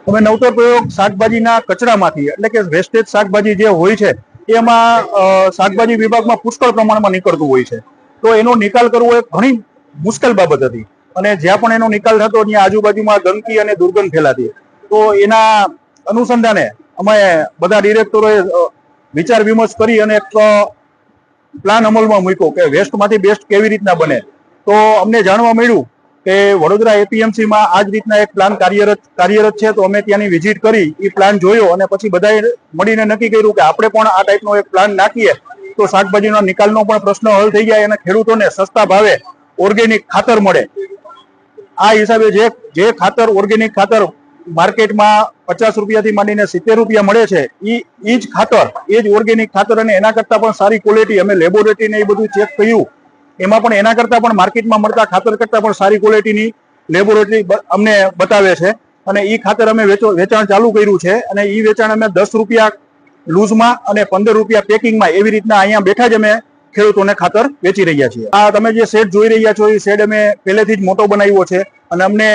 અમે નવતર પ્રયોગ શાકભાજીના કચરામાંથી એટલે કે વેસ્ટેજ શાકભાજી જે હોય છે એમાં શાકભાજી વિભાગમાં પુષ્કળ પ્રમાણમાં નીકળતું હોય છે, તો એનો નિકાલ કરવો એ ઘણી મુશ્કેલ બાબત હતી અને જ્યાં પણ એનો નિકાલ થતો ત્યાં આજુબાજુમાં ગંદકી અને દુર્ગંધ ફેલાતી. તો એના અનુસંધાને અમે બધા ડિરેક્ટરોએ વિચાર વિમર્શ કરી અને એક પ્લાન અમલમાં મૂક્યો કે વેસ્ટમાંથી બેસ્ટ કેવી રીતના બને. તો અમને જાણવા મળ્યું કે વડોદરા એપીએમસીમાં આ જ રીતના એક પ્લાન કાર્યરત છે. તો અમે ત્યાંની વિઝિટ કરી, એ પ્લાન જોયો અને પછી બધાએ મળીને નક્કી કર્યું કે આપણે પણ આ ટાઈપનો એક પ્લાન નાખીએ તો શાકભાજીનો નિકાલનો પણ પ્રશ્ન હલ થઈ જાય અને ખેડૂતોને સસ્તા ભાવે ઓર્ગેનિક ખાતર મળે. આ હિસાબે જે ખાતર ઓર્ગેનિક ખાતર માર્કેટમાં 50 રૂપિયાથી માંડીને 70 રૂપિયા મળે છે, એ જ ખાતર, એ જ ઓર્ગેનિક ખાતર અને એના કરતાં પણ સારી ક્વોલિટી, અમે લેબોરેટરીને એ બધું ચેક કર્યું, એમાં પણ એના કરતાં પણ માર્કેટમાં મળતા ખાતર કરતાં પણ સારી ક્વોલિટીની લેબોરેટરી અમને બતાવે છે અને એ ખાતર અમે વેચાણ ચાલુ કર્યું છે અને એ વેચાણ અમે 10 રૂપિયા લૂઝમાં અને 15 રૂપિયા પેકિંગમાં એવી રીતના અહીંયા બેઠા જ અમે ખેડૂતોને ખાતર વેચી રહ્યા છીએ. આ તમે જે શેડ જોઈ રહ્યા છો એ શેડ અમે પહેલેથી જ મોટો બનાવ્યો છે અને અમને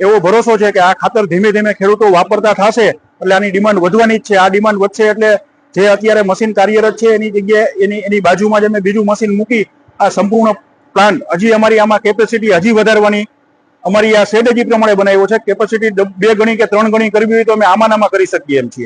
એવો ભરોસો છે કે આ ખાતર ધીમે ધીમે ખેડૂતો વાપરતા થશે એટલે આની ડિમાન્ડ વધવાની જ છે. આ ડિમાન્ડ વધશે એટલે જે અત્યારે મશીન કાર્યરત છે એની જગ્યાએ એની બાજુમાં જ અમે બીજું મશીન મૂકી આ સંપૂર્ણ પ્લાન્ટ હજી અમારી આમાં કેપેસિટી હજી વધારવાની, અમારી આ શેડ હજી પ્રમાણે બનાવ્યો છે. કેપેસિટી 2 ગણી કે 3 ગણી કરવી હોય તો અમે આમાં કરી શકીએ એમ છીએ.